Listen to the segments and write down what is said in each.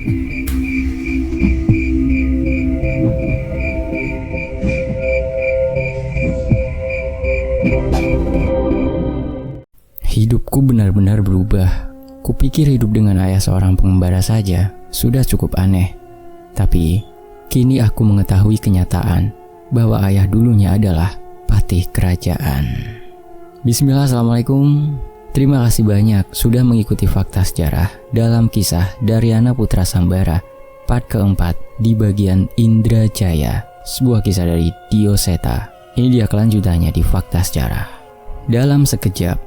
Hidupku benar-benar berubah. Kupikir hidup dengan ayah seorang pengembara saja sudah cukup aneh. Tapi, kini aku mengetahui kenyataan bahwa ayah dulunya adalah patih kerajaan. Bismillah, assalamualaikum. Terima kasih banyak sudah mengikuti fakta sejarah dalam kisah Daryana Putra Sambara part keempat di bagian Indrajaya, sebuah kisah dari Dioseta. Ini dia kelanjutannya di fakta sejarah. Dalam sekejap,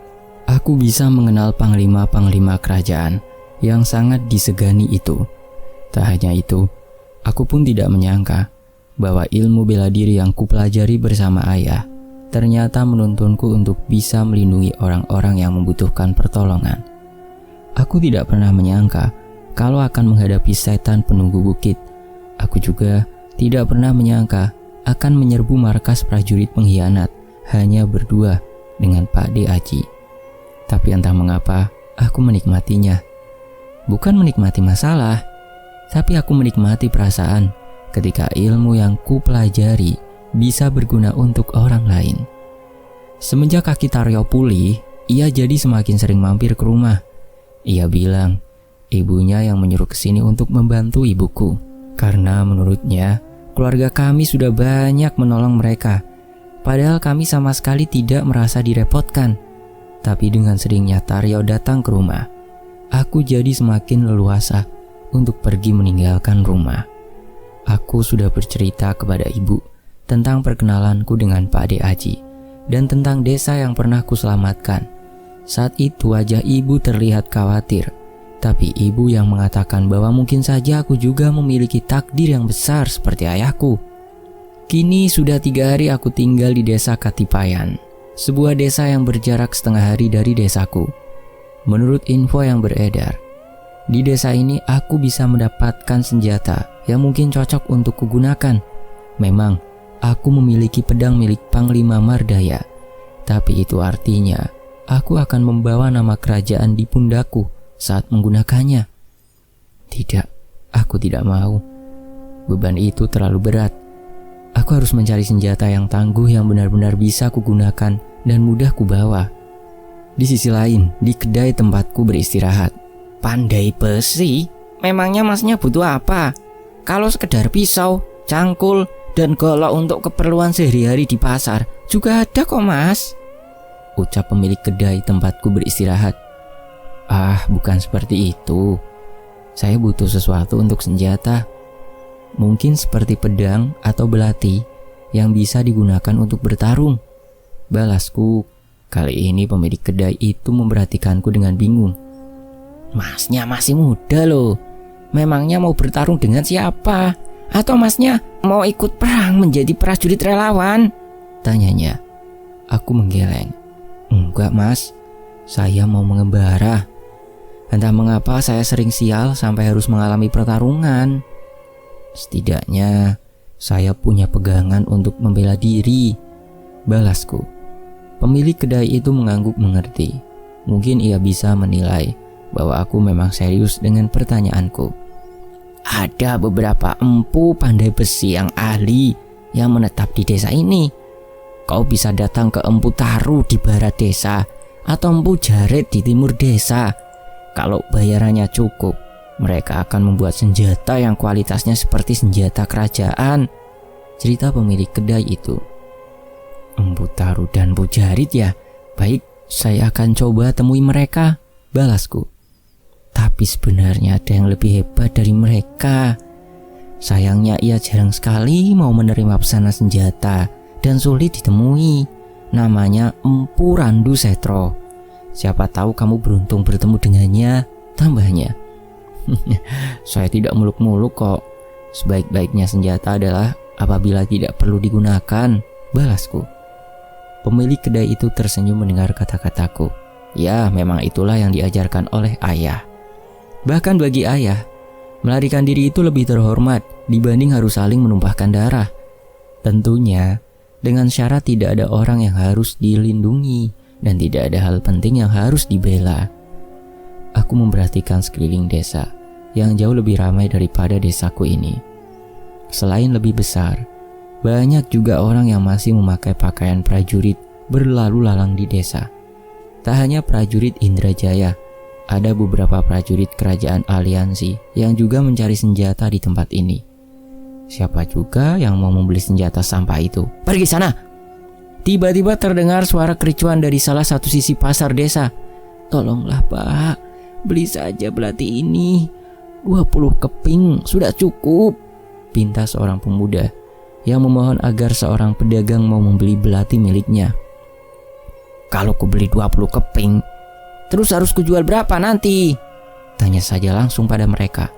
aku bisa mengenal panglima-panglima kerajaan yang sangat disegani itu. Tak hanya itu, aku pun tidak menyangka bahwa ilmu bela diri yang kupelajari bersama ayah ternyata menuntunku untuk bisa melindungi orang-orang yang membutuhkan pertolongan. Aku tidak pernah menyangka kalau akan menghadapi setan penunggu bukit. Aku juga tidak pernah menyangka akan menyerbu markas prajurit pengkhianat hanya berdua dengan Pak D. Aji. Tapi entah mengapa, aku menikmatinya. Bukan menikmati masalah, tapi aku menikmati perasaan ketika ilmu yang kupelajari bisa berguna untuk orang lain. Semenjak kaki Taryo pulih, ia jadi semakin sering mampir ke rumah. Ia bilang, ibunya yang menyuruh ke sini untuk membantu ibuku. Karena menurutnya, keluarga kami sudah banyak menolong mereka. Padahal kami sama sekali tidak merasa direpotkan. Tapi dengan seringnya Taryo datang ke rumah, aku jadi semakin leluasa untuk pergi meninggalkan rumah. Aku sudah bercerita kepada ibu tentang perkenalanku dengan Pak D. Aji dan tentang desa yang pernah kuselamatkan. Saat itu wajah ibu terlihat khawatir, tapi ibu yang mengatakan bahwa mungkin saja aku juga memiliki takdir yang besar seperti ayahku. Kini sudah 3 hari aku tinggal di desa Katipayan, sebuah desa yang berjarak setengah hari dari desaku. Menurut info yang beredar, di desa ini aku bisa mendapatkan senjata yang mungkin cocok untuk kugunakan. Memang, aku memiliki pedang milik Panglima Mardaya, tapi itu artinya aku akan membawa nama kerajaan di pundakku saat menggunakannya. Tidak, aku tidak mau. Beban itu terlalu berat. Aku harus mencari senjata yang tangguh yang benar-benar bisa kugunakan dan mudah kubawa. Di sisi lain, di kedai tempatku beristirahat. Pandai besi? Memangnya masnya butuh apa? Kalau sekedar pisau, cangkul, dan golok untuk keperluan sehari-hari di pasar juga ada kok mas, ucap pemilik kedai tempatku beristirahat. Ah, bukan seperti itu. Saya butuh sesuatu untuk senjata. Mungkin seperti pedang atau belati yang bisa digunakan untuk bertarung, balasku. Kali ini pemilik kedai itu memperhatikanku dengan bingung. Masnya masih muda loh. Memangnya mau bertarung dengan siapa? Atau masnya mau ikut perang menjadi prajurit relawan? Tanyanya. Aku menggeleng. Enggak mas, saya mau mengembara. Entah mengapa saya sering sial sampai harus mengalami pertarungan. Setidaknya saya punya pegangan untuk membela diri, balasku. Pemilik kedai itu mengangguk mengerti. Mungkin ia bisa menilai bahwa aku memang serius dengan pertanyaanku. Ada beberapa empu pandai besi yang ahli yang menetap di desa ini. Kau bisa datang ke Empu Taru di barat desa atau Empu Jaret di timur desa. Kalau bayarannya cukup, mereka akan membuat senjata yang kualitasnya seperti senjata kerajaan, cerita pemilik kedai itu. Empu Taru dan Empu Jaret ya? Baik, saya akan coba temui mereka, balasku. Tapi sebenarnya ada yang lebih hebat dari mereka. Sayangnya ia jarang sekali mau menerima pesanan senjata dan sulit ditemui. Namanya Empu Randu Setro. Siapa tahu kamu beruntung bertemu dengannya, tambahnya. Saya tidak muluk-muluk kok. Sebaik-baiknya senjata adalah apabila tidak perlu digunakan, balasku. Pemilik kedai itu tersenyum mendengar kata-kataku. Ya, memang itulah yang diajarkan oleh ayah. Bahkan bagi ayah, melarikan diri itu lebih terhormat dibanding harus saling menumpahkan darah. Tentunya, dengan syarat tidak ada orang yang harus dilindungi dan tidak ada hal penting yang harus dibela. Aku memperhatikan sekeliling desa. yang jauh lebih ramai daripada desaku ini. Selain lebih besar, banyak juga orang yang masih memakai pakaian prajurit berlalu lalang di desa. Tak hanya prajurit Indrajaya, ada beberapa prajurit kerajaan aliansi yang juga mencari senjata di tempat ini. Siapa juga yang mau membeli senjata sampah itu? Pergi sana! Tiba-tiba terdengar suara kericuan dari salah satu sisi pasar desa. Tolonglah Pak, beli saja belati ini. 20 keping sudah cukup, pinta seorang pemuda yang memohon agar seorang pedagang mau membeli belati miliknya. Kalau ku beli 20 keping, terus harus kujual berapa nanti? Tanya saja langsung pada mereka.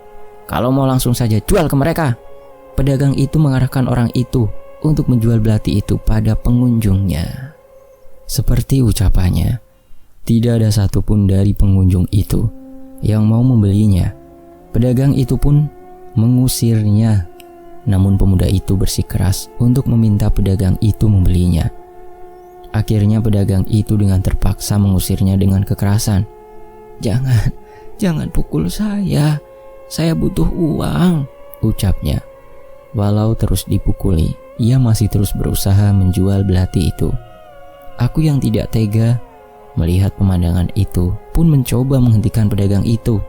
Kalau mau langsung saja jual ke mereka. Pedagang itu mengarahkan orang itu untuk menjual belati itu pada pengunjungnya. Seperti ucapannya, tidak ada satupun dari pengunjung itu yang mau membelinya. Pedagang itu pun mengusirnya. Namun pemuda itu bersikeras untuk meminta pedagang itu membelinya. Akhirnya pedagang itu dengan terpaksa mengusirnya dengan kekerasan. Jangan pukul saya butuh uang, ucapnya. Walau terus dipukuli, ia masih terus berusaha menjual belati itu. Aku yang tidak tega melihat pemandangan itu pun mencoba menghentikan pedagang itu.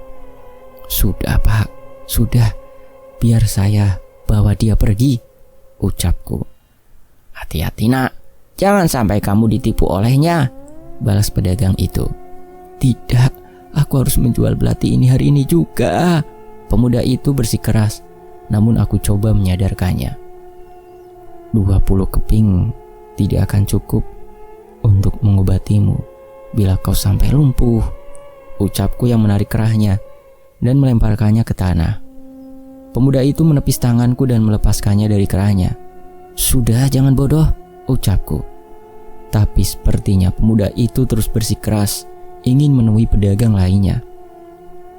Sudah Pak, sudah, biar saya bawa dia pergi, ucapku. Hati-hati nak, jangan sampai kamu ditipu olehnya, balas pedagang itu. Tidak, aku harus menjual belati ini hari ini juga, pemuda itu bersikeras. Namun aku coba menyadarkannya. 20 keping tidak akan cukup untuk mengobatimu bila kau sampai lumpuh, ucapku yang menarik kerahnya dan melemparkannya ke tanah. Pemuda itu menepis tanganku dan melepaskannya dari kerahnya. Sudah, jangan bodoh, ucapku. Tapi sepertinya pemuda itu terus bersikeras ingin menemui pedagang lainnya.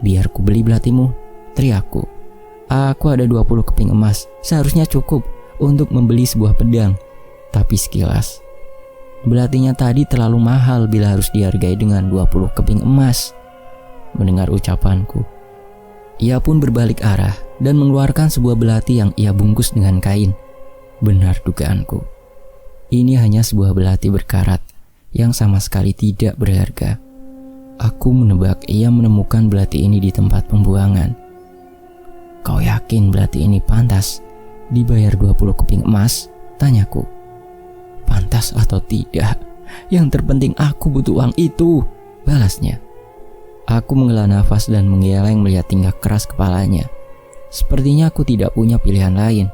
Biar ku beli belatimu, teriakku. Aku ada 20 keping emas, seharusnya cukup untuk membeli sebuah pedang. Tapi sekilas, belatinya tadi terlalu mahal bila harus dihargai dengan 20 keping emas. Mendengar ucapanku, ia pun berbalik arah dan mengeluarkan sebuah belati yang ia bungkus dengan kain. Benar dugaanku. Ini hanya sebuah belati berkarat yang sama sekali tidak berharga. Aku menebak ia menemukan belati ini di tempat pembuangan. Kau yakin belati ini pantas dibayar 20 keping emas? Tanyaku. Pantas atau tidak, yang terpenting aku butuh uang itu, balasnya. Aku menghela nafas dan menggeleng melihat tingkah keras kepalanya. Sepertinya aku tidak punya pilihan lain.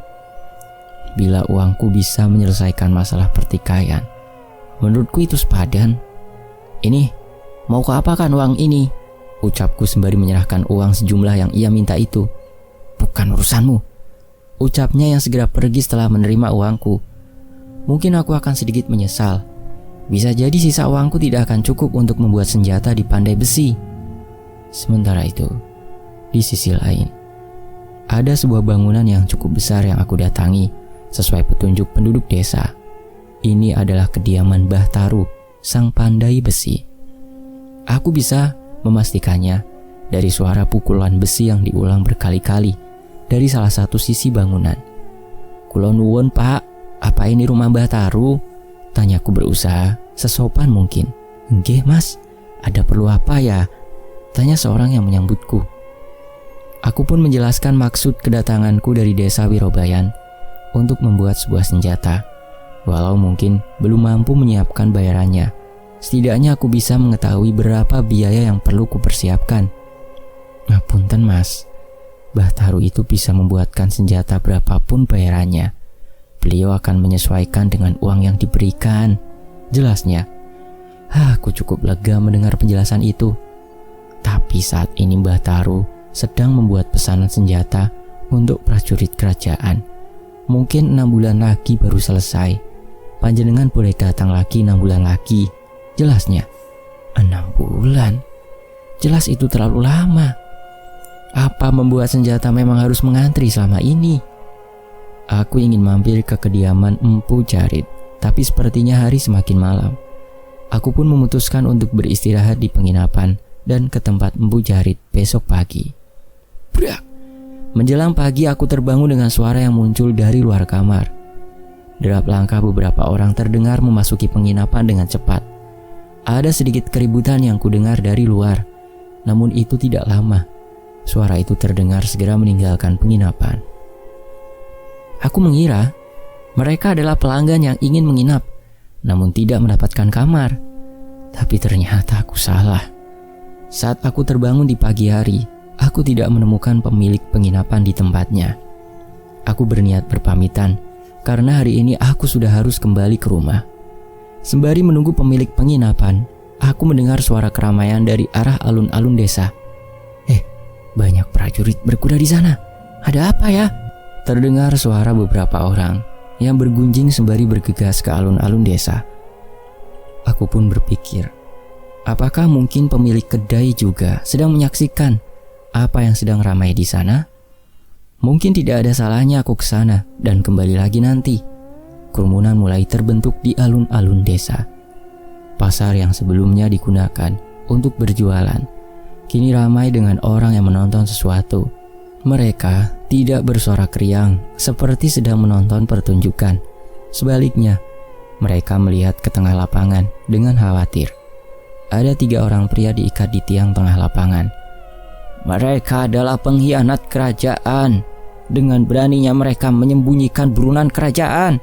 Bila uangku bisa menyelesaikan masalah pertikaian, menurutku itu sepadan. Ini, mau ke apakan uang ini? Ucapku sembari menyerahkan uang sejumlah yang ia minta itu. Bukan urusanmu, ucapnya yang segera pergi setelah menerima uangku. Mungkin aku akan sedikit menyesal. Bisa jadi sisa uangku tidak akan cukup untuk membuat senjata di Pandai Besi. Sementara itu, di sisi lain, ada sebuah bangunan yang cukup besar yang aku datangi sesuai petunjuk penduduk desa. Ini adalah kediaman Mbah Taru, sang pandai besi. Aku bisa memastikannya dari suara pukulan besi yang diulang berkali-kali dari salah satu sisi bangunan. Kula nuwun Pak, apa ini rumah Mbah Taru? Tanyaku berusaha sesopan mungkin. Nggih Mas, ada perlu apa ya? Tanya seorang yang menyambutku. Aku pun menjelaskan maksud kedatanganku dari desa Wirobayan untuk membuat sebuah senjata. Walau mungkin belum mampu menyiapkan bayarannya, setidaknya aku bisa mengetahui berapa biaya yang perlu kupersiapkan. Ngapunten Mas, Mbah Taru itu bisa membuatkan senjata berapapun bayarannya. Beliau akan menyesuaikan dengan uang yang diberikan, jelasnya. Aku cukup lega mendengar penjelasan itu. Tapi saat ini Mbah Taru sedang membuat pesanan senjata untuk prajurit kerajaan. Mungkin 6 bulan lagi baru selesai. Panjenengan boleh datang lagi 6 bulan lagi, jelasnya. 6 bulan? Jelas itu terlalu lama. Apa membuat senjata memang harus mengantri selama ini? Aku ingin mampir ke kediaman Empu Jarit, tapi sepertinya hari semakin malam. Aku pun memutuskan untuk beristirahat di penginapan dan ke tempat Empu Jarit besok pagi. Brak. Menjelang pagi aku terbangun dengan suara yang muncul dari luar kamar. Derap langkah beberapa orang terdengar memasuki penginapan dengan cepat. Ada sedikit keributan yang kudengar dari luar. Namun itu tidak lama. Suara itu terdengar segera meninggalkan penginapan. Aku mengira mereka adalah pelanggan yang ingin menginap, namun tidak mendapatkan kamar. Tapi ternyata aku salah. Saat aku terbangun di pagi hari, aku tidak menemukan pemilik penginapan di tempatnya. Aku berniat berpamitan, karena hari ini aku sudah harus kembali ke rumah. Sembari menunggu pemilik penginapan, aku mendengar suara keramaian dari arah alun-alun desa. Banyak prajurit berkuda di sana. Ada apa ya? Terdengar suara beberapa orang yang bergunjing sembari bergegas ke alun-alun desa. Aku pun berpikir, apakah mungkin pemilik kedai juga sedang menyaksikan apa yang sedang ramai di sana? Mungkin tidak ada salahnya aku ke sana dan kembali lagi nanti. Kerumunan mulai terbentuk di alun-alun desa. Pasar yang sebelumnya digunakan untuk berjualan kini ramai dengan orang yang menonton sesuatu. Mereka tidak bersorak riang seperti sedang menonton pertunjukan. Sebaliknya, mereka melihat ke tengah lapangan dengan khawatir. Ada 3 orang pria diikat di tiang tengah lapangan. Mereka adalah pengkhianat kerajaan. Dengan beraninya mereka menyembunyikan buronan kerajaan,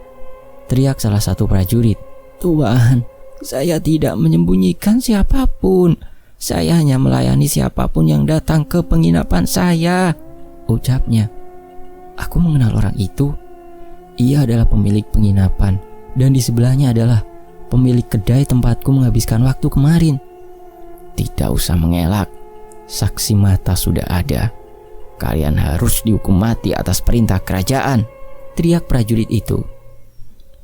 teriak salah satu prajurit. Tuan, saya tidak menyembunyikan siapapun. Saya hanya melayani siapapun yang datang ke penginapan saya, ucapnya. Aku mengenal orang itu. Ia adalah pemilik penginapan, dan di sebelahnya adalah pemilik kedai tempatku menghabiskan waktu kemarin. Tidak usah mengelak, saksi mata sudah ada. Kalian harus dihukum mati atas perintah kerajaan, teriak prajurit itu.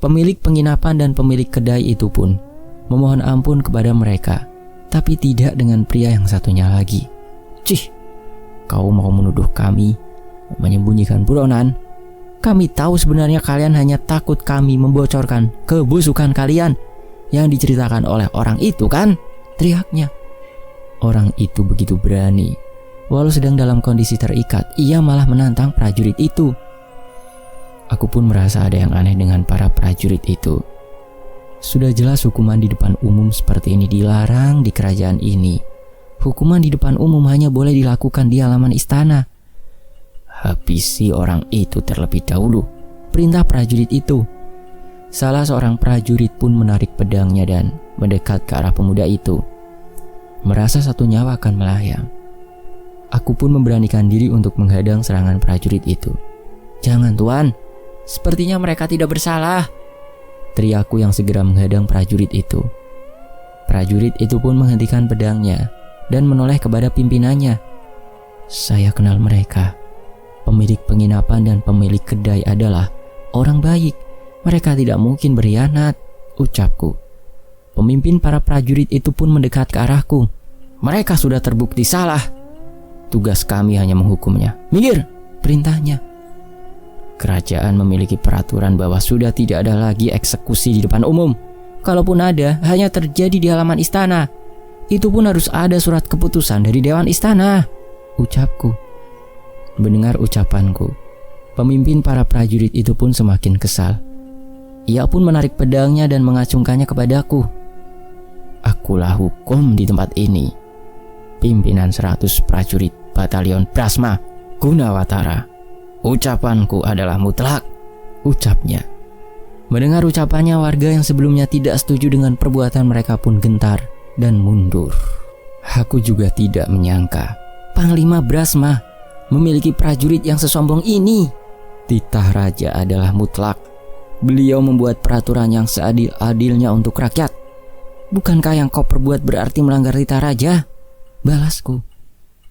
Pemilik penginapan dan pemilik kedai itu pun memohon ampun kepada mereka, tapi tidak dengan pria yang satunya lagi. Cih, kau mau menuduh kami menyembunyikan buronan? Kami tahu sebenarnya kalian hanya takut kami membocorkan kebusukan kalian yang diceritakan oleh orang itu kan? Teriaknya. Orang itu begitu berani. Walau sedang dalam kondisi terikat, ia malah menantang prajurit itu. Aku pun merasa ada yang aneh dengan para prajurit itu. Sudah jelas hukuman di depan umum seperti ini dilarang di kerajaan ini. Hukuman di depan umum hanya boleh dilakukan di halaman istana. Habisi orang itu terlebih dahulu, perintah prajurit itu. Salah seorang prajurit pun menarik pedangnya dan mendekat ke arah pemuda itu. Merasa satu nyawa akan melayang, aku pun memberanikan diri untuk menghadang serangan prajurit itu. Jangan tuan, sepertinya mereka tidak bersalah, teriakku yang segera menghadang prajurit itu. Prajurit itu pun menghentikan pedangnya dan menoleh kepada pimpinannya. Saya kenal mereka. Pemilik penginapan dan pemilik kedai adalah orang baik. Mereka tidak mungkin berkhianat, ucapku. Pemimpin para prajurit itu pun mendekat ke arahku. Mereka sudah terbukti salah. Tugas kami hanya menghukumnya. Minggir, perintahnya. Kerajaan memiliki peraturan bahwa sudah tidak ada lagi eksekusi di depan umum. Kalaupun ada, hanya terjadi di halaman istana. Itu pun harus ada surat keputusan dari Dewan Istana, ucapku. Mendengar ucapanku, pemimpin para prajurit itu pun semakin kesal. Ia pun menarik pedangnya dan mengacungkannya kepadaku. Akulah hukum di tempat ini. Pimpinan 100 prajurit Batalion Brasma Gunawatara. Ucapanku adalah mutlak, ucapnya. Mendengar ucapannya, warga yang sebelumnya tidak setuju dengan perbuatan mereka pun gentar dan mundur. Aku juga tidak menyangka Panglima Brasma memiliki prajurit yang sesombong ini. Titah raja adalah mutlak. Beliau membuat peraturan yang seadil-adilnya untuk rakyat. Bukankah yang kau perbuat berarti melanggar titah raja? Balasku.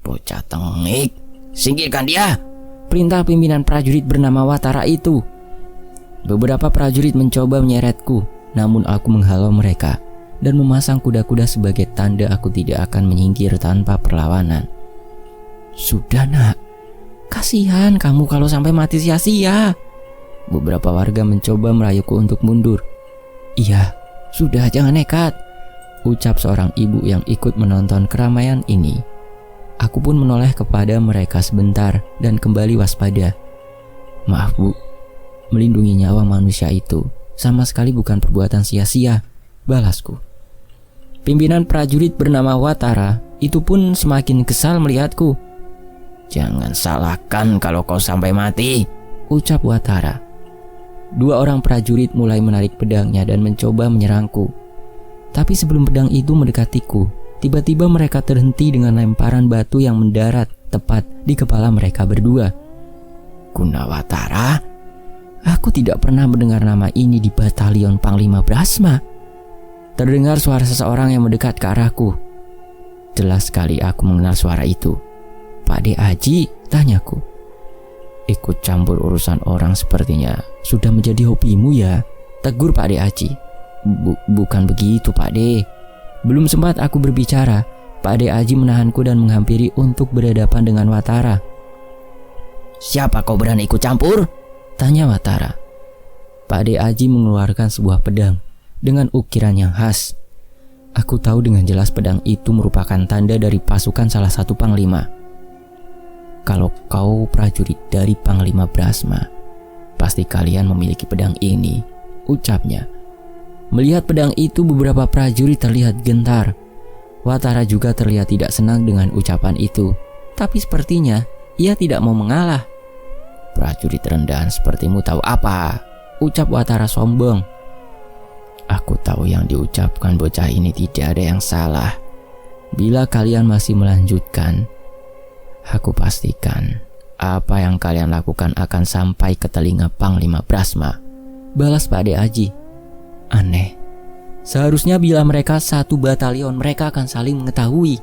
Bocah tengik, singkirkan dia, perintah pimpinan prajurit bernama Watara itu. Beberapa prajurit mencoba menyeretku, namun aku menghalau mereka dan memasang kuda-kuda sebagai tanda aku tidak akan menyingkir tanpa perlawanan. Sudah nak, kasihan kamu kalau sampai mati sia-sia. Beberapa warga mencoba merayuku untuk mundur. Iya, sudah jangan nekat, ucap seorang ibu yang ikut menonton keramaian ini. Aku pun menoleh kepada mereka sebentar dan kembali waspada. Maaf Bu, melindungi nyawa manusia itu sama sekali bukan perbuatan sia-sia, balasku. Pimpinan prajurit bernama Watara itu pun semakin kesal melihatku. Jangan salahkan kalau kau sampai mati, ucap Watara. Dua orang prajurit mulai menarik pedangnya dan mencoba menyerangku. Tapi sebelum pedang itu mendekatiku, tiba-tiba mereka terhenti dengan lemparan batu yang mendarat tepat di kepala mereka berdua. Gunawatara? Aku tidak pernah mendengar nama ini di batalion Panglima Brasma. Terdengar suara seseorang yang mendekat ke arahku. Jelas sekali aku mengenal suara itu. Pak De Aji, tanyaku. Ikut campur urusan orang sepertinya sudah menjadi hobimu ya, tegur Pak De Aji. Bukan begitu Pak De. Belum sempat aku berbicara, Pak De Aji menahanku dan menghampiri untuk berhadapan dengan Watara. Siapa kau berani ikut campur? Tanya Watara. Pak De Aji mengeluarkan sebuah pedang dengan ukiran yang khas. Aku tahu dengan jelas pedang itu merupakan tanda dari pasukan salah satu panglima. Kalau kau prajurit dari Panglima Brasma, pasti kalian memiliki pedang ini, ucapnya. Melihat pedang itu, beberapa prajurit terlihat gentar. Watara juga terlihat tidak senang dengan ucapan itu, tapi sepertinya ia tidak mau mengalah. Prajurit rendahan sepertimu tahu apa? Ucap Watara sombong. Aku tahu yang diucapkan bocah ini tidak ada yang salah. Bila kalian masih melanjutkan, aku pastikan apa yang kalian lakukan akan sampai ke telinga Panglima Brasma, balas Pak De Aji. Aneh, seharusnya bila mereka satu batalion mereka akan saling mengetahui.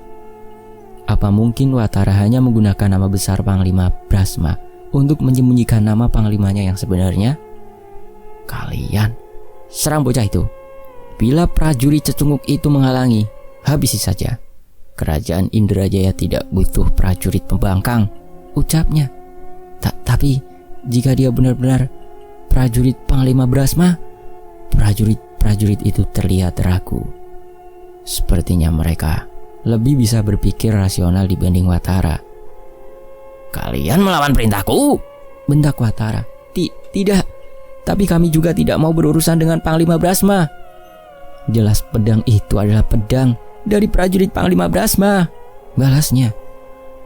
Apa mungkin Watara hanya menggunakan nama besar Panglima Brasma untuk menyembunyikan nama panglimanya yang sebenarnya? Kalian serang bocah itu. Bila prajurit cecunguk itu menghalangi, habisi saja. Kerajaan Indrajaya tidak butuh prajurit pembangkang, ucapnya. Tapi jika dia benar-benar prajurit Panglima Brasma, prajurit itu terlihat ragu. Sepertinya mereka lebih bisa berpikir rasional dibanding Watara. Kalian melawan perintahku? Bentak Watara. Tidak, tapi kami juga tidak mau berurusan dengan Panglima Brasma. Jelas pedang itu adalah pedang dari prajurit Panglima Brasma, balasnya.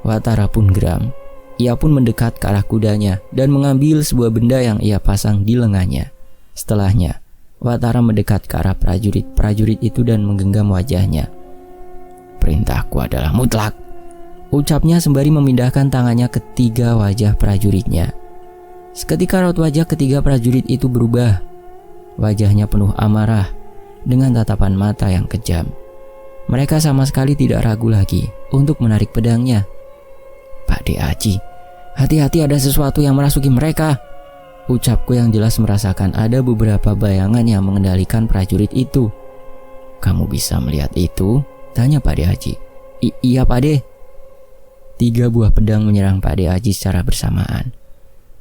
Watara pun geram. Ia pun mendekat ke arah kudanya dan mengambil sebuah benda yang ia pasang di lengannya. Setelahnya, Watara mendekat ke arah prajurit itu dan menggenggam wajahnya. Perintahku adalah mutlak, ucapnya sembari memindahkan tangannya ke tiga wajah prajuritnya. Seketika raut wajah ketiga prajurit itu berubah. Wajahnya penuh amarah dengan tatapan mata yang kejam. Mereka sama sekali tidak ragu lagi untuk menarik pedangnya. Pak De Aji, hati-hati, ada sesuatu yang merasuki mereka, ucapku yang jelas merasakan ada beberapa bayangan yang mengendalikan prajurit itu. Kamu bisa melihat itu? Tanya Pak De Aji. Iya Pak De. 3 buah pedang menyerang Pak De Aji secara bersamaan.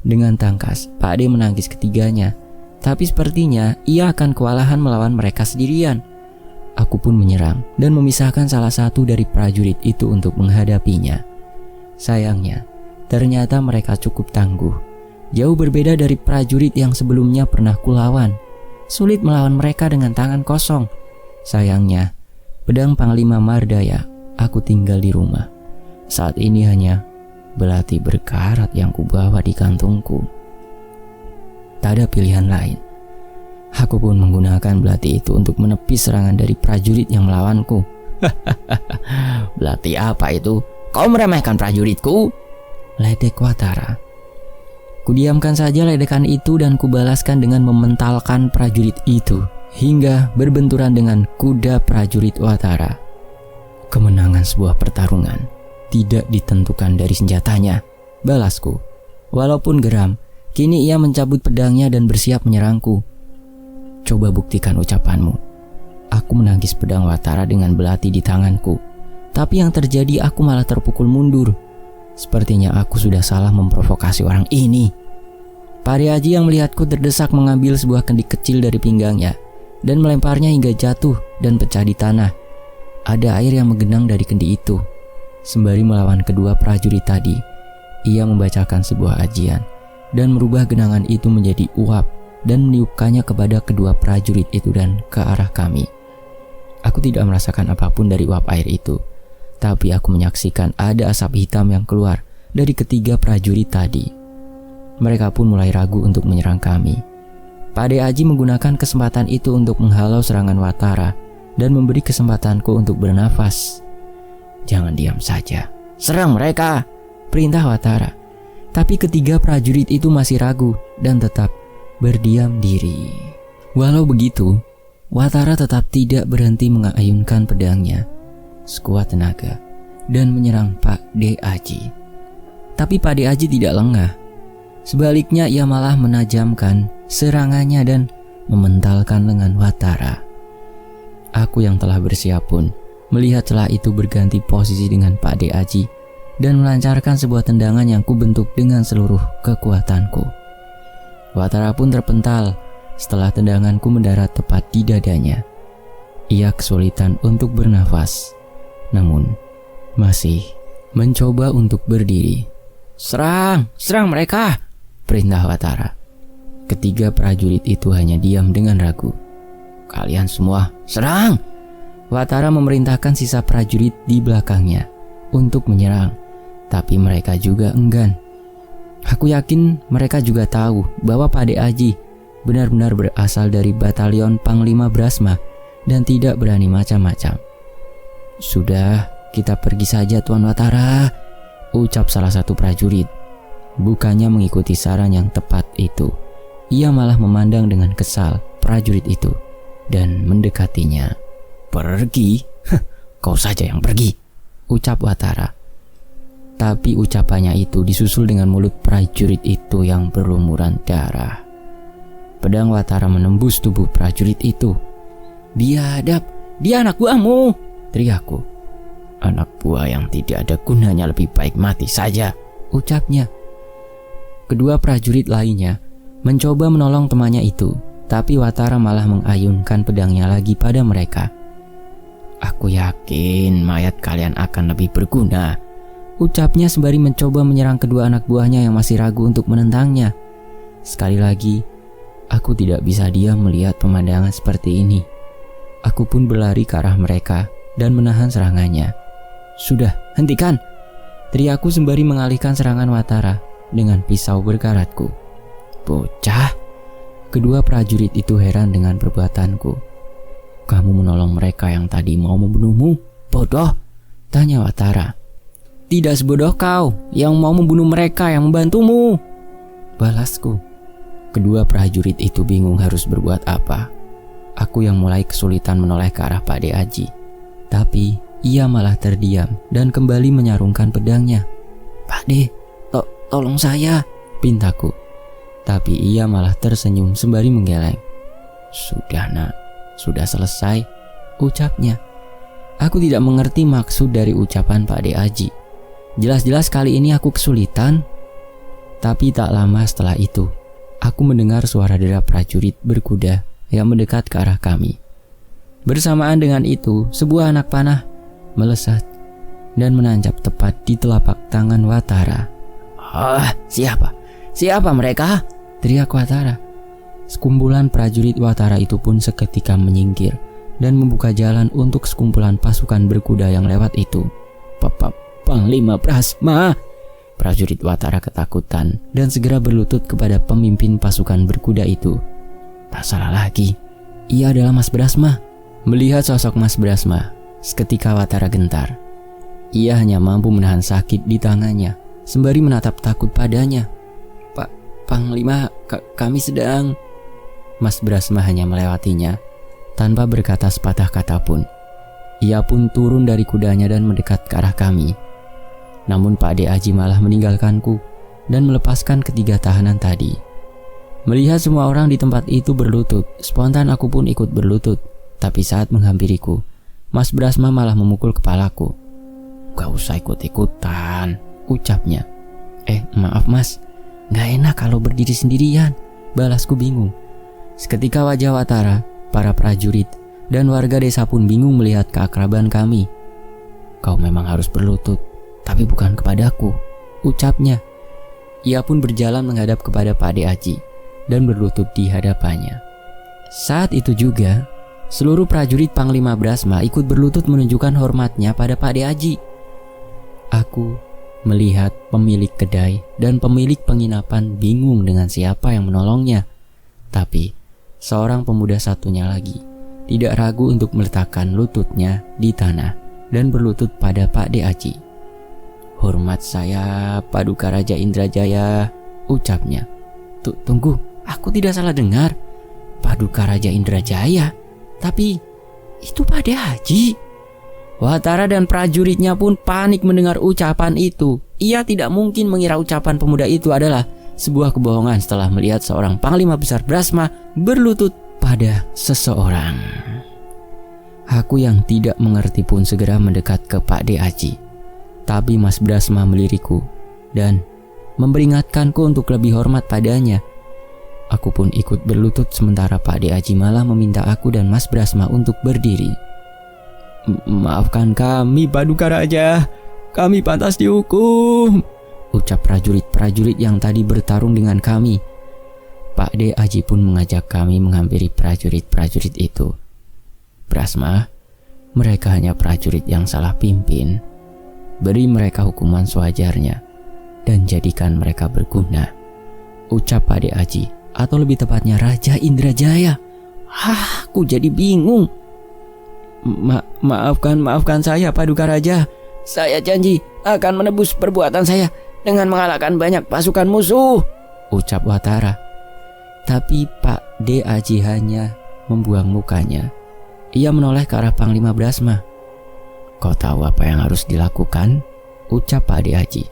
Dengan tangkas, Pak De menangkis ketiganya. Tapi sepertinya ia akan kewalahan melawan mereka sendirian. Aku pun menyerang dan memisahkan salah satu dari prajurit itu untuk menghadapinya. Sayangnya, ternyata mereka cukup tangguh. Jauh berbeda dari prajurit yang sebelumnya pernah kulawan. Sulit melawan mereka dengan tangan kosong. Sayangnya, pedang Panglima Mardaya aku tinggal di rumah. Saat ini hanya belati berkarat yang kubawa di kantungku. Tak ada pilihan lain. Aku pun menggunakan belati itu untuk menepis serangan dari prajurit yang melawanku. Belati apa itu? Kau meremehkan prajuritku? Ledek Watara. Kudiamkan saja ledekan itu dan kubalaskan dengan mementalkan prajurit itu hingga berbenturan dengan kuda prajurit Watara. Kemenangan sebuah pertarungan tidak ditentukan dari senjatanya, balasku. Walaupun geram, kini ia mencabut pedangnya dan bersiap menyerangku. Coba buktikan ucapanmu. Aku menangkis pedang Watara dengan belati di tanganku. Tapi yang terjadi aku malah terpukul mundur. Sepertinya aku sudah salah memprovokasi orang ini. Pak De Aji yang melihatku terdesak mengambil sebuah kendi kecil dari pinggangnya dan melemparnya hingga jatuh dan pecah di tanah. Ada air yang menggenang dari kendi itu. Sembari melawan kedua prajurit tadi, ia membacakan sebuah ajian dan merubah genangan itu menjadi uap dan meniupkannya kepada kedua prajurit itu dan ke arah kami. Aku tidak merasakan apapun dari uap air itu, tapi aku menyaksikan ada asap hitam yang keluar dari ketiga prajurit tadi. Mereka pun mulai ragu untuk menyerang kami. Pak Aji menggunakan kesempatan itu untuk menghalau serangan Watara dan memberi kesempatanku untuk bernafas. "Jangan diam saja, serang mereka," perintah Watara. Tapi ketiga prajurit itu masih ragu dan tetap berdiam diri. Walau begitu, Watara tetap tidak berhenti mengayunkan pedangnya sekuat tenaga dan menyerang Pak Aji. Tapi Pak Aji tidak lengah. Sebaliknya ia malah menajamkan serangannya dan mementalkan lengan Watara. Aku yang telah bersiap pun melihat celah itu berganti posisi dengan Pak Aji dan melancarkan sebuah tendangan yang kubentuk dengan seluruh kekuatanku. Watara pun terpental setelah tendanganku mendarat tepat di dadanya. Ia kesulitan untuk bernafas, namun masih mencoba untuk berdiri. Serang mereka!" perintah Watara. Ketiga prajurit itu hanya diam dengan ragu. "Kalian semua, serang!" Watara memerintahkan sisa prajurit di belakangnya untuk menyerang, tapi mereka juga enggan. Aku yakin mereka juga tahu bahwa Pak Aji benar-benar berasal dari batalion Panglima Brasma dan tidak berani macam-macam. "Sudah, kita pergi saja Tuan Watara," ucap salah satu prajurit. Bukannya mengikuti saran yang tepat itu, ia malah memandang dengan kesal prajurit itu dan mendekatinya. "Pergi? Kau saja yang pergi," ucap Watara. Tapi ucapannya itu disusul dengan mulut prajurit itu yang berlumuran darah. Pedang Watara menembus tubuh prajurit itu. "Biadab, dia anak buahmu!" teriakku. "Anak buah yang tidak ada gunanya lebih baik mati saja," ucapnya. Kedua prajurit lainnya mencoba menolong temannya itu, tapi Watara malah mengayunkan pedangnya lagi pada mereka. "Aku yakin mayat kalian akan lebih berguna," ucapnya sembari mencoba menyerang kedua anak buahnya yang masih ragu untuk menentangnya. Sekali lagi, aku tidak bisa diam melihat pemandangan seperti ini. Aku pun berlari ke arah mereka dan menahan serangannya. "Sudah, hentikan!" teriakku sembari mengalihkan serangan Watara dengan pisau berkaratku. "Bocah!" Kedua prajurit itu heran dengan perbuatanku. "Kamu menolong mereka yang tadi mau membunuhmu, bodoh?" tanya Watara. "Tidak sebodoh kau yang mau membunuh mereka yang membantumu," balasku. Kedua prajurit itu bingung harus berbuat apa. Aku yang mulai kesulitan menoleh ke arah Pak Aji, tapi ia malah terdiam dan kembali menyarungkan pedangnya. "Pak tolong saya," pintaku. Tapi ia malah tersenyum sembari menggeleng. "Sudah nak, sudah selesai," ucapnya. Aku tidak mengerti maksud dari ucapan Pak Aji. Jelas-jelas kali ini aku kesulitan. Tapi tak lama setelah itu, aku mendengar suara dera prajurit berkuda yang mendekat ke arah kami. Bersamaan dengan itu, sebuah anak panah melesat dan menancap tepat di telapak tangan Watara. Siapa mereka?" teriak Watara. Sekumpulan prajurit Watara itu pun seketika menyingkir dan membuka jalan untuk sekumpulan pasukan berkuda yang lewat itu. "Panglima Brasma!" Prajurit Watara ketakutan dan segera berlutut kepada pemimpin pasukan berkuda itu. Tak salah lagi, ia adalah Mas Brasma. Melihat sosok Mas Brasma, seketika Watara gentar. Ia hanya mampu menahan sakit di tangannya sembari menatap takut padanya. Panglima, kami sedang..." Mas Brasma hanya melewatinya tanpa berkata sepatah kata pun. Ia pun turun dari kudanya dan mendekat ke arah kami. Namun Pak Aji malah meninggalkanku dan melepaskan ketiga tahanan tadi. Melihat semua orang di tempat itu berlutut, spontan aku pun ikut berlutut. Tapi saat menghampiriku, Mas Brasma malah memukul kepalaku. "Gak usah ikut-ikutan," ucapnya. Maaf Mas, gak enak kalau berdiri sendirian," balasku bingung. Seketika wajah Watara, para prajurit, dan warga desa pun bingung melihat keakraban kami. "Kau memang harus berlutut," tapi bukan kepadaku, ucapnya. Ia pun berjalan menghadap kepada Pak De Aji dan berlutut di hadapannya. Saat itu juga, seluruh prajurit Panglima Brasma ikut berlutut menunjukkan hormatnya pada Pak De Aji. Aku melihat pemilik kedai dan pemilik penginapan bingung dengan siapa yang menolongnya. Tapi, seorang pemuda satunya lagi tidak ragu untuk meletakkan lututnya di tanah dan berlutut pada Pak De Aji. "Hormat saya, Paduka Raja Indrajaya," ucapnya. Tunggu, aku tidak salah dengar. Paduka Raja Indrajaya? Tapi itu Pak De Aji. Watara dan prajuritnya pun panik mendengar ucapan itu. Ia tidak mungkin mengira ucapan pemuda itu adalah sebuah kebohongan setelah melihat seorang Panglima Besar Brasma berlutut pada seseorang. Aku yang tidak mengerti pun segera mendekat ke Pak De Aji. Tapi Mas Brasma melirikku dan memperingatkanku untuk lebih hormat padanya. Aku pun ikut berlutut sementara Pak De Aji malah meminta aku dan Mas Brasma untuk berdiri. "Maafkan kami, Paduka Raja. Kami pantas dihukum," ucap prajurit-prajurit yang tadi bertarung dengan kami. Pak De Aji pun mengajak kami menghampiri prajurit-prajurit itu. "Brasma, mereka hanya prajurit yang salah pimpin. Beri mereka hukuman sewajarnya dan jadikan mereka berguna," ucap Pak De Aji, atau lebih tepatnya Raja Indrajaya. Aku jadi bingung. Maafkan saya, Paduka Raja. Saya janji akan menebus perbuatan saya dengan mengalahkan banyak pasukan musuh, ucap Watara. Tapi Pak De Aji hanya membuang mukanya. Ia menoleh ke arah Panglima Brasma. "Kau tahu apa yang harus dilakukan?" ucap Pak De Aji.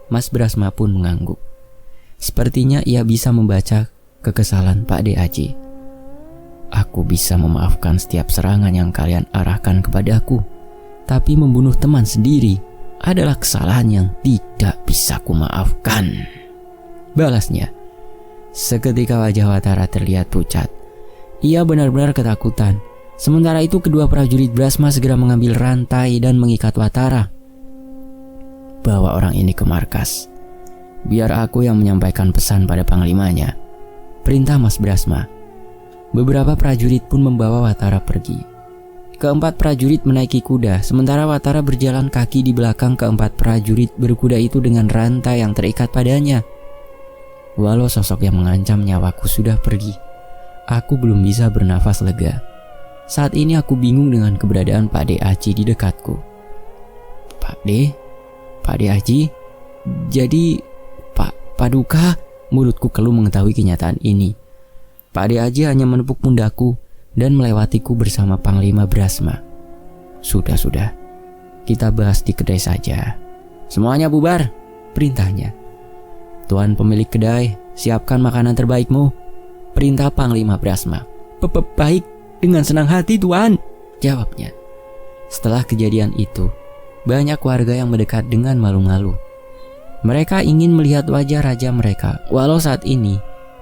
Mas Brasma pun mengangguk. Sepertinya ia bisa membaca kekesalan Pak De Aji. "Aku bisa memaafkan setiap serangan yang kalian arahkan kepadaku, tapi membunuh teman sendiri adalah kesalahan yang tidak bisa kumaafkan," balasnya. Seketika wajah Watara terlihat pucat. Ia benar-benar ketakutan. Sementara itu kedua prajurit Brasma segera mengambil rantai dan mengikat Watara. "Bawa orang ini ke markas. Biar aku yang menyampaikan pesan pada panglimanya," perintah Mas Brasma. Beberapa prajurit pun membawa Watara pergi. Keempat prajurit menaiki kuda, sementara Watara berjalan kaki di belakang keempat prajurit berkuda itu dengan rantai yang terikat padanya. Walau sosok yang mengancam nyawaku sudah pergi, aku belum bisa bernafas lega. Saat ini aku bingung dengan keberadaan Pak De Aji di dekatku. Pak De Aji? Jadi Paduka?" Mulutku keluh mengetahui kenyataan ini. Pak De Aji hanya menepuk pundakku dan melewatiku bersama Panglima Brasma. Sudah, kita bahas di kedai saja. "Semuanya bubar," perintahnya. "Tuan pemilik kedai, siapkan makanan terbaikmu," perintah Panglima Brasma. "Baik, dengan senang hati Tuan," jawabnya. Setelah kejadian itu, banyak warga yang mendekat dengan malu-malu. Mereka ingin melihat wajah raja mereka, walau saat ini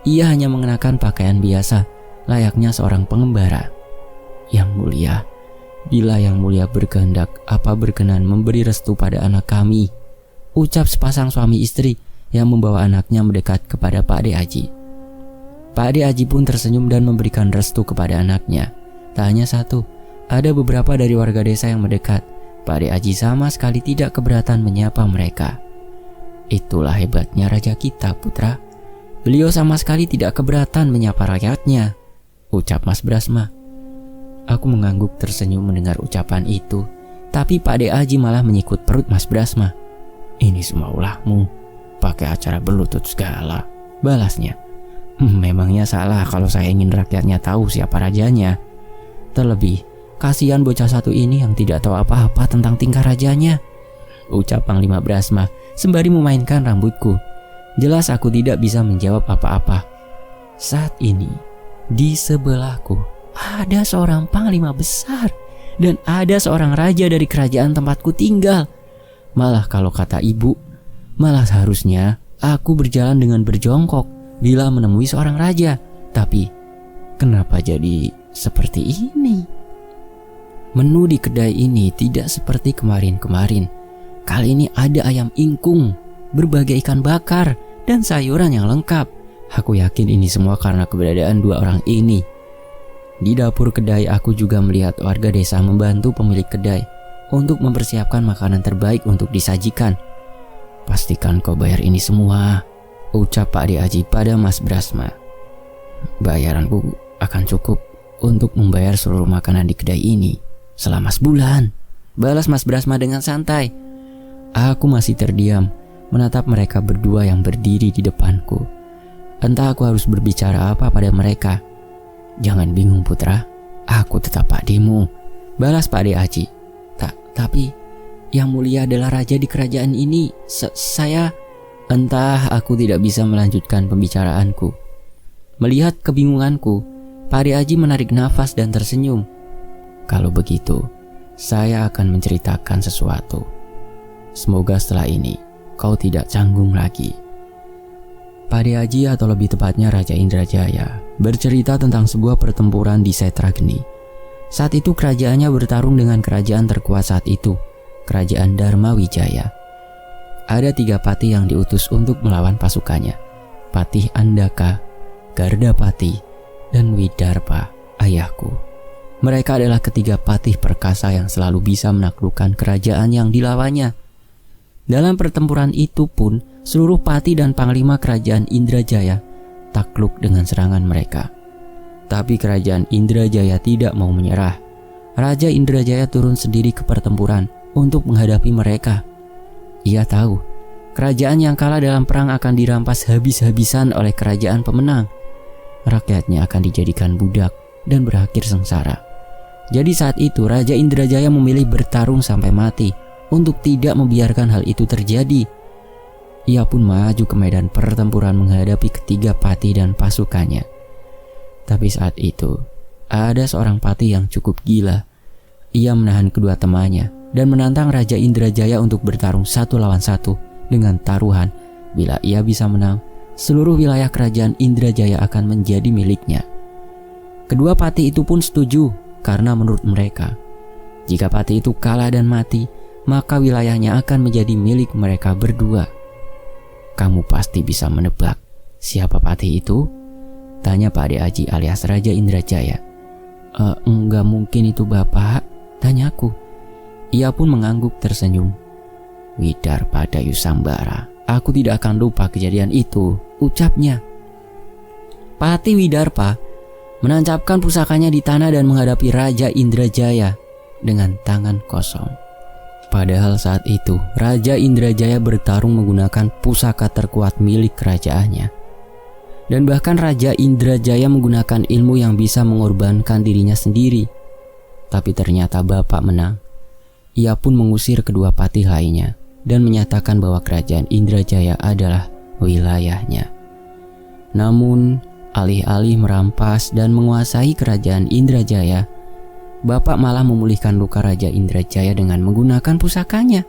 ia hanya mengenakan pakaian biasa, layaknya seorang pengembara. "Yang mulia, bila Yang Mulia berkehendak, apa berkenan memberi restu pada anak kami?" ucap sepasang suami istri yang membawa anaknya mendekat kepada Pak De Aji. Pak De Aji pun tersenyum dan memberikan restu kepada anaknya. Tak hanya satu, ada beberapa dari warga desa yang mendekat. Pak De Aji sama sekali tidak keberatan menyapa mereka. "Itulah hebatnya raja kita, putra. Beliau sama sekali tidak keberatan menyapa rakyatnya," ucap Mas Brasma. Aku mengangguk tersenyum mendengar ucapan itu, tapi Pak De Aji malah menyikut perut Mas Brasma. "Ini semua ulahmu, pakai acara berlutut segala," balasnya. Memangnya salah kalau saya ingin rakyatnya tahu siapa rajanya. Terlebih, kasihan bocah satu ini yang tidak tahu apa-apa tentang tingkah rajanya, ucap Panglima Brasma sembari memainkan rambutku. Jelas aku tidak bisa menjawab apa-apa. Saat ini, di sebelahku ada seorang panglima besar dan ada seorang raja dari kerajaan tempatku tinggal. Malah kalau kata ibu, malah seharusnya aku berjalan dengan berjongkok bila menemui seorang raja. Tapi kenapa jadi seperti ini? Menu di kedai ini tidak seperti kemarin-kemarin. Kali ini ada ayam ingkung, berbagai ikan bakar, dan sayuran yang lengkap. Aku yakin ini semua karena keberadaan dua orang ini. Di dapur kedai aku juga melihat warga desa membantu pemilik kedai untuk mempersiapkan makanan terbaik untuk disajikan. Pastikan kau bayar ini semua, ucap Pak De Aji pada Mas Brasma. Bayaranku akan cukup untuk membayar seluruh makanan di kedai ini selama sebulan, balas Mas Brasma dengan santai. Aku masih terdiam menatap mereka berdua yang berdiri di depanku. Entah aku harus berbicara apa pada mereka. Jangan bingung putra, aku tetap pakdemu, balas Pak De Aji. Tapi yang mulia adalah raja di kerajaan ini. Saya... Entah, aku tidak bisa melanjutkan pembicaraanku. Melihat kebingunganku, Pak De Aji menarik nafas dan tersenyum. Kalau begitu, saya akan menceritakan sesuatu. Semoga setelah ini kau tidak canggung lagi. Pak De Aji, atau lebih tepatnya Raja Indrajaya, bercerita tentang sebuah pertempuran di Setrageni. Saat itu kerajaannya bertarung dengan kerajaan terkuat saat itu, Kerajaan Dharma Wijaya. Ada 3 patih yang diutus untuk melawan pasukannya. Patih Andaka, Gardapati, dan Widarpa, ayahku. Mereka adalah ketiga patih perkasa yang selalu bisa menaklukkan kerajaan yang dilawannya. Dalam pertempuran itu pun, seluruh patih dan panglima kerajaan Indrajaya takluk dengan serangan mereka. Tapi kerajaan Indrajaya tidak mau menyerah. Raja Indrajaya turun sendiri ke pertempuran untuk menghadapi mereka. Ia tahu, kerajaan yang kalah dalam perang akan dirampas habis-habisan oleh kerajaan pemenang. Rakyatnya akan dijadikan budak dan berakhir sengsara. Jadi saat itu Raja Indrajaya memilih bertarung sampai mati untuk tidak membiarkan hal itu terjadi. Ia pun maju ke medan pertempuran menghadapi ketiga patih dan pasukannya. Tapi saat itu, ada seorang patih yang cukup gila. Ia menahan kedua temannya dan menantang Raja Indrajaya untuk bertarung 1 lawan 1 dengan taruhan. Bila ia bisa menang, seluruh wilayah kerajaan Indrajaya akan menjadi miliknya. Kedua patih itu pun setuju karena menurut mereka, jika patih itu kalah dan mati, maka wilayahnya akan menjadi milik mereka berdua. Kamu pasti bisa menebak siapa patih itu? Tanya Pak De Aji alias Raja Indrajaya. Enggak mungkin itu bapak, tanyaku. Ia pun mengangguk tersenyum. Widarpa Dayusambara, aku tidak akan lupa kejadian itu, ucapnya. Patih Widarpa menancapkan pusakanya di tanah dan menghadapi Raja Indrajaya dengan tangan kosong. Padahal saat itu Raja Indrajaya bertarung menggunakan pusaka terkuat milik kerajaannya. Dan bahkan Raja Indrajaya menggunakan ilmu yang bisa mengorbankan dirinya sendiri. Tapi ternyata bapak menang. Ia pun mengusir kedua patih lainnya dan menyatakan bahwa kerajaan Indrajaya adalah wilayahnya. Namun, alih-alih merampas dan menguasai kerajaan Indrajaya, bapak malah memulihkan luka Raja Indrajaya dengan menggunakan pusakanya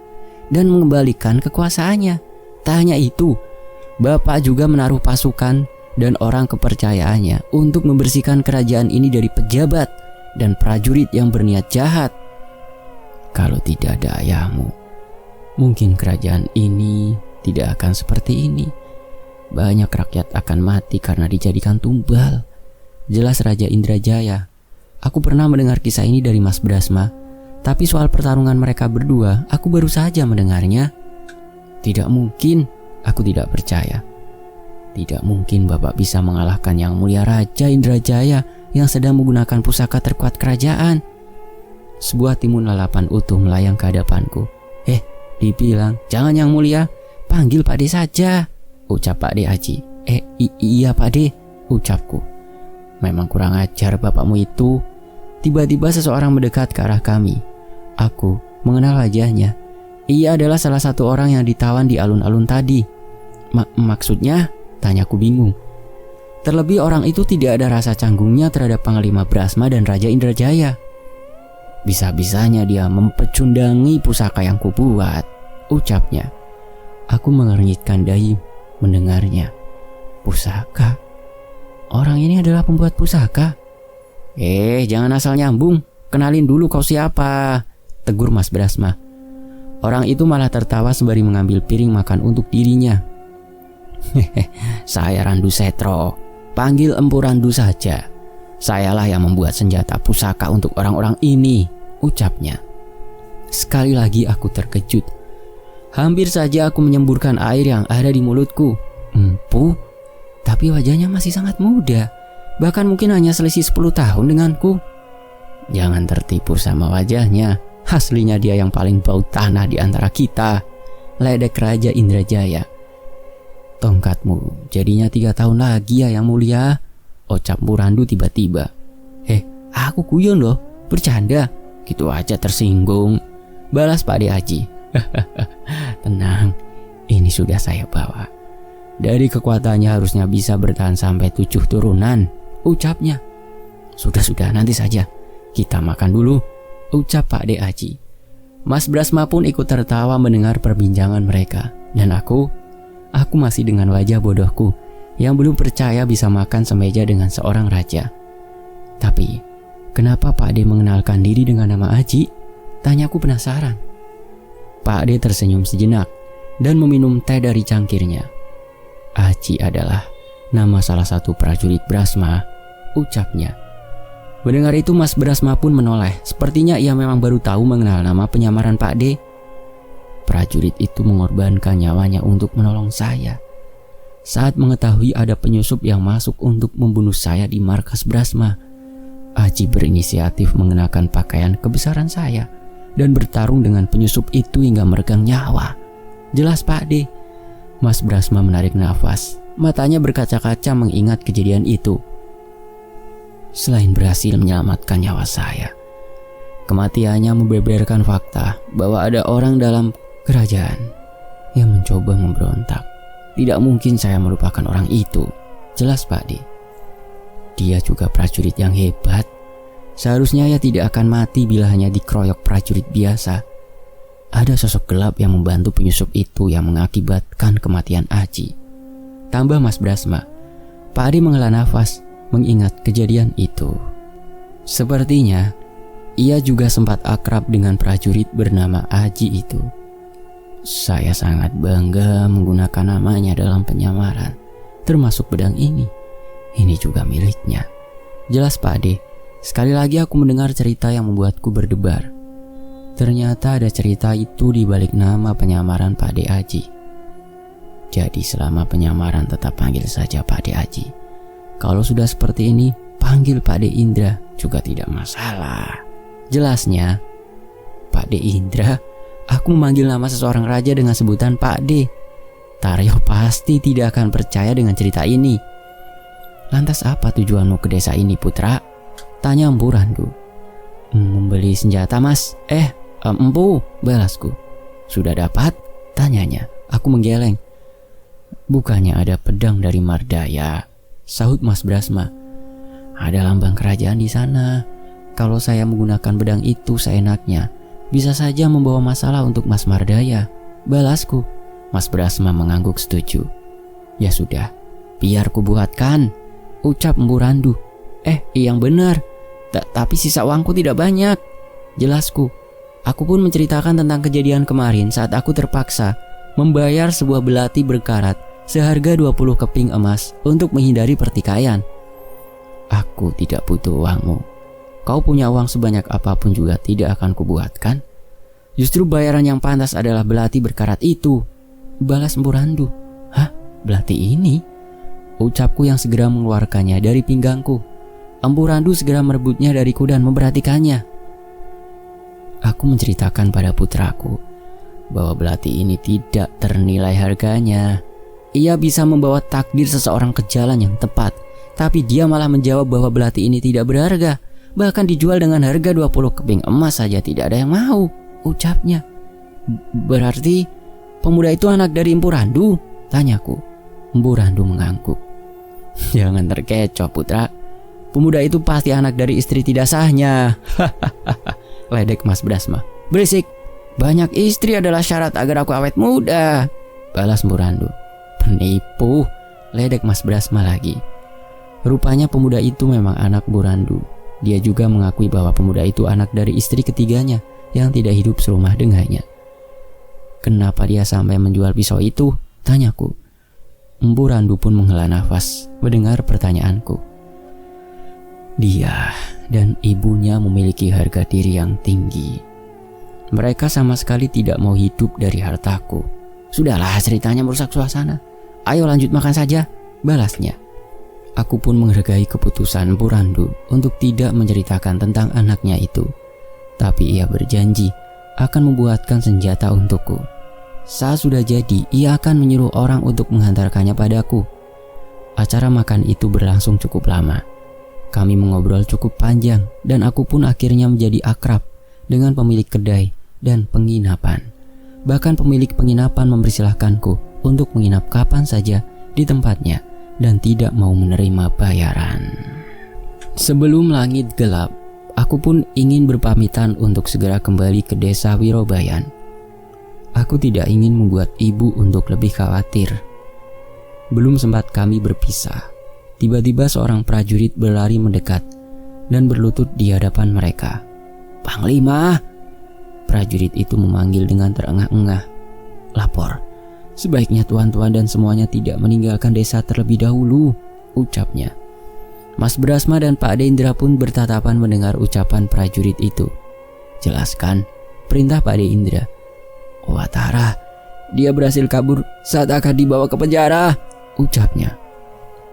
dan mengembalikan kekuasaannya. Tak hanya itu, bapak juga menaruh pasukan dan orang kepercayaannya untuk membersihkan kerajaan ini dari pejabat dan prajurit yang berniat jahat. Kalau tidak ada ayahmu, mungkin kerajaan ini tidak akan seperti ini. Banyak rakyat akan mati karena dijadikan tumbal. Jelas Raja Indrajaya. Aku pernah mendengar kisah ini dari Mas Brasma, tapi soal pertarungan mereka berdua, aku baru saja mendengarnya. Tidak mungkin, aku tidak percaya. Tidak mungkin bapak bisa mengalahkan yang mulia Raja Indrajaya yang sedang menggunakan pusaka terkuat kerajaan. Sebuah timun lalapan utuh melayang ke hadapanku. Dibilang, jangan yang mulia, panggil Pak De saja, ucap Pak De Aji. Iya Pak De, ucapku. Memang kurang ajar bapakmu itu. Tiba-tiba seseorang mendekat ke arah kami. Aku mengenal wajahnya. Ia adalah salah satu orang yang ditawan di alun-alun tadi. Maksudnya? Tanyaku bingung. Terlebih orang itu tidak ada rasa canggungnya terhadap Panglima Brasma dan Raja Indrajaya. Bisa-bisanya dia mempecundangi pusaka yang kubuat, ucapnya. Aku mengernyitkan dahi mendengarnya. Pusaka? Orang ini adalah pembuat pusaka? Jangan asal nyambung. Kenalin dulu kau siapa, tegur Mas Brasma. Orang itu malah tertawa sembari mengambil piring makan untuk dirinya. Saya Randu Setro, panggil Empu Randu saja. Sayalah yang membuat senjata pusaka untuk orang-orang ini, ucapnya. Sekali lagi aku terkejut. Hampir saja aku menyemburkan air yang ada di mulutku. Empu? Tapi wajahnya masih sangat muda. Bahkan mungkin hanya selisih 10 tahun denganku. Jangan tertipu sama wajahnya. Aslinya dia yang paling bau tanah di antara kita, ledek Raja Indrajaya. Tongkatmu jadinya 3 tahun lagi ya yang mulia, ucap Empu Randu tiba-tiba. Aku guyon loh, bercanda. Gitu aja tersinggung, balas Pak De Aji. Tenang, ini sudah saya bawa. Dari kekuatannya harusnya bisa bertahan sampai 7 turunan, ucapnya. Sudah, nanti saja. Kita makan dulu, ucap Pak De Aji. Mas Brasma pun ikut tertawa mendengar perbincangan mereka. Dan aku masih dengan wajah bodohku yang belum percaya bisa makan semeja dengan seorang raja. Tapi, kenapa Pak De mengenalkan diri dengan nama Aji? Tanyaku penasaran. Pak De tersenyum sejenak dan meminum teh dari cangkirnya. Aji adalah nama salah satu prajurit Brasma, ucapnya. Mendengar itu Mas Brasma pun menoleh. Sepertinya ia memang baru tahu mengenal nama penyamaran Pak De. Prajurit itu mengorbankan nyawanya untuk menolong saya. Saat mengetahui ada penyusup yang masuk untuk membunuh saya di markas Brasma, Aji berinisiatif mengenakan pakaian kebesaran saya dan bertarung dengan penyusup itu hingga meregang nyawa. Jelas Pak De. Mas Brasma menarik nafas. Matanya berkaca-kaca mengingat kejadian itu. Selain berhasil menyelamatkan nyawa saya, kematiannya membeberkan fakta bahwa ada orang dalam kerajaan yang mencoba memberontak. Tidak mungkin saya merupakan orang itu. Jelas Pak De. Dia juga prajurit yang hebat. Seharusnya ia tidak akan mati bila hanya dikeroyok prajurit biasa. Ada sosok gelap yang membantu penyusup itu yang mengakibatkan kematian Aji. Tambah Mas Brasma. Pak De menghela nafas mengingat kejadian itu. Sepertinya ia juga sempat akrab dengan prajurit bernama Aji itu. Saya sangat bangga menggunakan namanya dalam penyamaran, termasuk pedang ini. Ini juga miliknya. Jelas Pak De. Sekali lagi aku mendengar cerita yang membuatku berdebar. Ternyata ada cerita itu di balik nama penyamaran Pak De Aji. Jadi selama penyamaran tetap panggil saja Pak De Aji. Kalau sudah seperti ini, panggil Pak De Indra juga tidak masalah. Jelasnya, Pak De Indra, aku memanggil nama seseorang raja dengan sebutan Pak De. Taryo pasti tidak akan percaya dengan cerita ini. Lantas apa tujuanmu ke desa ini, putra? Tanya Empu Randu. Membeli senjata, Mas. Empu, balasku. Sudah dapat? Tanyanya. Aku menggeleng. Bukannya ada pedang dari Mardaya, sahut Mas Brasma. Ada lambang kerajaan di sana. Kalau saya menggunakan pedang itu seenaknya, bisa saja membawa masalah untuk Mas Mardaya, balasku. Mas Brasma mengangguk setuju. Ya sudah, biar ku buatkan, ucap Empu Randu. Yang benar. Tapi sisa uangku tidak banyak, jelasku. Aku pun menceritakan tentang kejadian kemarin saat aku terpaksa membayar sebuah belati berkarat seharga 20 keping emas untuk menghindari pertikaian. Aku tidak butuh uangmu. Kau punya uang sebanyak apapun juga tidak akan kubuatkan. Justru bayaran yang pantas adalah belati berkarat itu, balas Empu Randu. Hah? Belati ini? Ucapku yang segera mengeluarkannya dari pinggangku. Empu Randu segera merebutnya dariku dan memperhatikannya. Aku menceritakan pada putraku bahwa belati ini tidak ternilai harganya. Ia bisa membawa takdir seseorang ke jalan yang tepat. Tapi dia malah menjawab bahwa belati ini tidak berharga. Bahkan dijual dengan harga 20 keping emas saja tidak ada yang mau, ucapnya. Berarti pemuda itu anak dari Empu Randu? Tanyaku. Empu Randu mengangguk. Jangan terkecoh, putra. Pemuda itu pasti anak dari istri tidak sahnya. Ledek Mas Brasma. Berisik. Banyak istri adalah syarat agar aku awet muda, balas Empu Randu. Penipu, ledek Mas Brasma lagi. Rupanya pemuda itu memang anak Empu Randu. Dia juga mengakui bahwa pemuda itu anak dari istri ketiganya yang tidak hidup serumah dengannya. Kenapa dia sampai menjual pisau itu? Tanyaku. Empu Randu pun menghela nafas mendengar pertanyaanku. Dia dan ibunya memiliki harga diri yang tinggi. Mereka sama sekali tidak mau hidup dari hartaku. Sudahlah, ceritanya merusak suasana. Ayo lanjut makan saja, balasnya. Aku pun menghargai keputusan Empu Randu untuk tidak menceritakan tentang anaknya itu. Tapi ia berjanji akan membuatkan senjata untukku. Saat sudah jadi, ia akan menyuruh orang untuk menghantarkannya padaku. Acara makan itu berlangsung cukup lama. Kami mengobrol cukup panjang dan aku pun akhirnya menjadi akrab dengan pemilik kedai dan penginapan. Bahkan pemilik penginapan mempersilahkanku untuk menginap kapan saja di tempatnya dan tidak mau menerima bayaran. Sebelum langit gelap, aku pun ingin berpamitan untuk segera kembali ke desa Wirobayan. Aku tidak ingin membuat ibu untuk lebih khawatir. Belum sempat kami berpisah, tiba-tiba seorang prajurit berlari mendekat dan berlutut di hadapan mereka. "Panglima!" Prajurit itu memanggil dengan terengah-engah. "Lapor, sebaiknya tuan-tuan dan semuanya tidak meninggalkan desa terlebih dahulu," ucapnya. Mas Brasma dan Pak Indra pun bertatapan mendengar ucapan prajurit itu. "Jelaskan," perintah Pak Indra. "Watara, dia berhasil kabur saat akan dibawa ke penjara," ucapnya.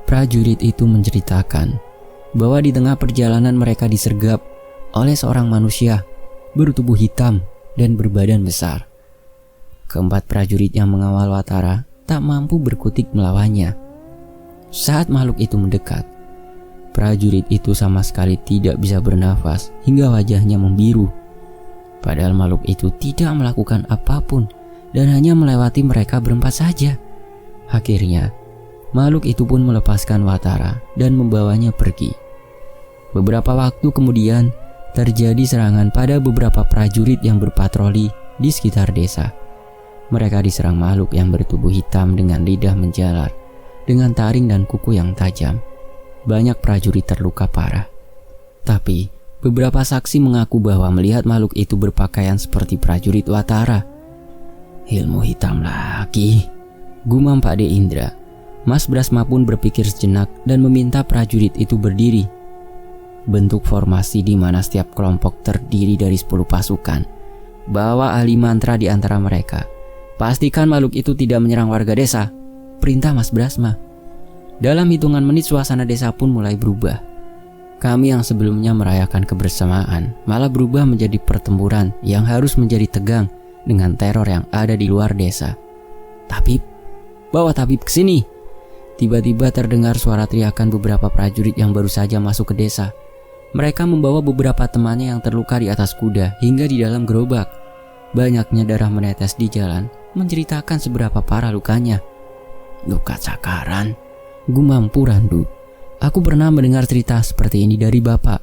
Prajurit itu menceritakan bahwa di tengah perjalanan mereka disergap oleh seorang manusia bertubuh hitam dan berbadan besar. Keempat prajurit yang mengawal Watara tak mampu berkutik melawannya. Saat makhluk itu mendekat, prajurit itu sama sekali tidak bisa bernafas hingga wajahnya membiru. Padahal makhluk itu tidak melakukan apapun dan hanya melewati mereka berempat saja. Akhirnya, makhluk itu pun melepaskan Watara dan membawanya pergi. Beberapa waktu kemudian, terjadi serangan pada beberapa prajurit yang berpatroli di sekitar desa. Mereka diserang makhluk yang bertubuh hitam dengan lidah menjalar, dengan taring dan kuku yang tajam. Banyak prajurit terluka parah. Tapi beberapa saksi mengaku bahwa melihat makhluk itu berpakaian seperti prajurit Watara. "Ilmu hitam lagi," gumam Pak Indra. Mas Brasma pun berpikir sejenak dan meminta prajurit itu berdiri. Bentuk formasi di mana setiap kelompok terdiri dari 10 pasukan. Bawa ahli mantra di antara mereka. "Pastikan makhluk itu tidak menyerang warga desa," perintah Mas Brasma. Dalam hitungan menit suasana desa pun mulai berubah. Kami yang sebelumnya merayakan kebersamaan malah berubah menjadi pertempuran yang harus menjadi tegang dengan teror yang ada di luar desa. "Tabib, bawa tabib ke sini!" Tiba-tiba terdengar suara teriakan beberapa prajurit yang baru saja masuk ke desa. Mereka membawa beberapa temannya yang terluka di atas kuda hingga di dalam gerobak. Banyaknya darah menetes di jalan menceritakan seberapa parah lukanya. "Luka cakaran," gumam Empu Randu. "Aku pernah mendengar cerita seperti ini dari Bapak,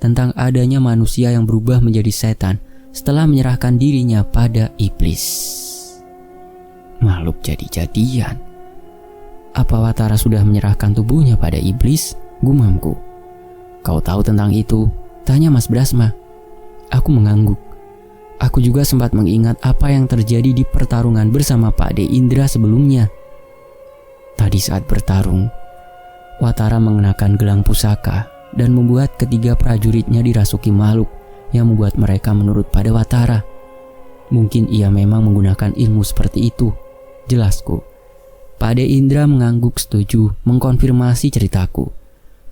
tentang adanya manusia yang berubah menjadi setan setelah menyerahkan dirinya pada iblis." Makhluk jadi-jadian. "Apa Watara sudah menyerahkan tubuhnya pada iblis?" gumamku. "Kau tahu tentang itu?" tanya Mas Brasma. Aku mengangguk. Aku juga sempat mengingat apa yang terjadi di pertarungan bersama Pak Indra sebelumnya. Tadi saat bertarung, Watara mengenakan gelang pusaka dan membuat ketiga prajuritnya dirasuki makhluk yang membuat mereka menurut pada Watara. Mungkin ia memang menggunakan ilmu seperti itu, jelasku. Pak Indra mengangguk setuju mengkonfirmasi ceritaku.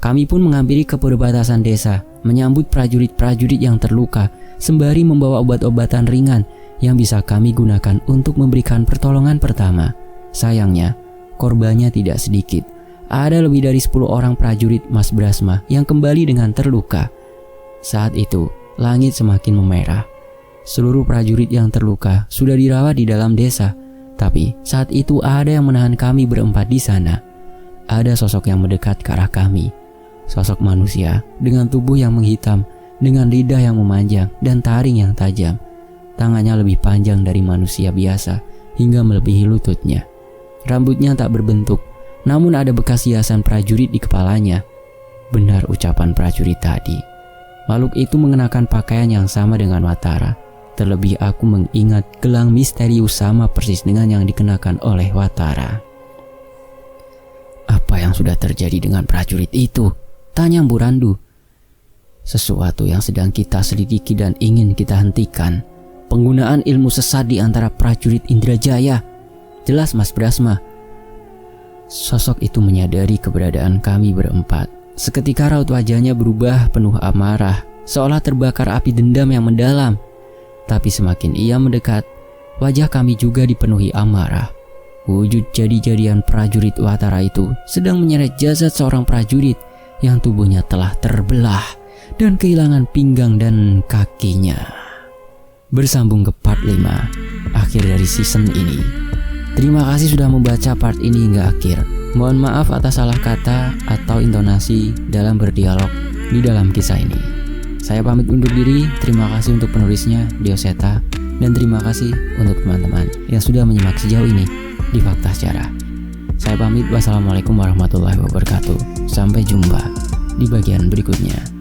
Kami pun menghampiri ke perbatasan desa, menyambut prajurit-prajurit yang terluka, sembari membawa obat-obatan ringan yang bisa kami gunakan untuk memberikan pertolongan pertama. Sayangnya, korbannya tidak sedikit. Ada lebih dari 10 orang prajurit Mas Brasma yang kembali dengan terluka. Saat itu, langit semakin memerah. Seluruh prajurit yang terluka sudah dirawat di dalam desa. Tapi saat itu ada yang menahan kami berempat di sana. Ada sosok yang mendekat ke arah kami. Sosok manusia dengan tubuh yang menghitam, dengan lidah yang memanjang dan taring yang tajam. Tangannya lebih panjang dari manusia biasa hingga melebihi lututnya. Rambutnya tak berbentuk, namun ada bekas hiasan prajurit di kepalanya. Benar ucapan prajurit tadi. Makhluk itu mengenakan pakaian yang sama dengan Watara, Terlebih aku mengingat gelang misterius sama persis dengan yang dikenakan oleh Watara. "Apa yang sudah terjadi dengan prajurit itu?" tanya Mpu Randu. "Sesuatu yang sedang kita selidiki dan ingin kita hentikan. Penggunaan ilmu sesat di antara prajurit Indrajaya. Jelas Mas Brasma." Sosok itu menyadari keberadaan kami berempat. Seketika raut wajahnya berubah penuh amarah, seolah terbakar api dendam yang mendalam. Tapi semakin ia mendekat, wajah kami juga dipenuhi amarah. Wujud jadi-jadian prajurit Watara itu sedang menyeret jasad seorang prajurit yang tubuhnya telah terbelah dan kehilangan pinggang dan kakinya. Bersambung ke part 5, akhir dari season ini. Terima kasih sudah membaca part ini hingga akhir. Mohon maaf atas salah kata atau intonasi dalam berdialog di dalam kisah ini. Saya pamit undur diri, terima kasih untuk penulisnya, Dioseta, dan terima kasih untuk teman-teman yang sudah menyimak sejauh ini di Fakta Sejarah. Saya pamit, wassalamualaikum warahmatullahi wabarakatuh. Sampai jumpa di bagian berikutnya.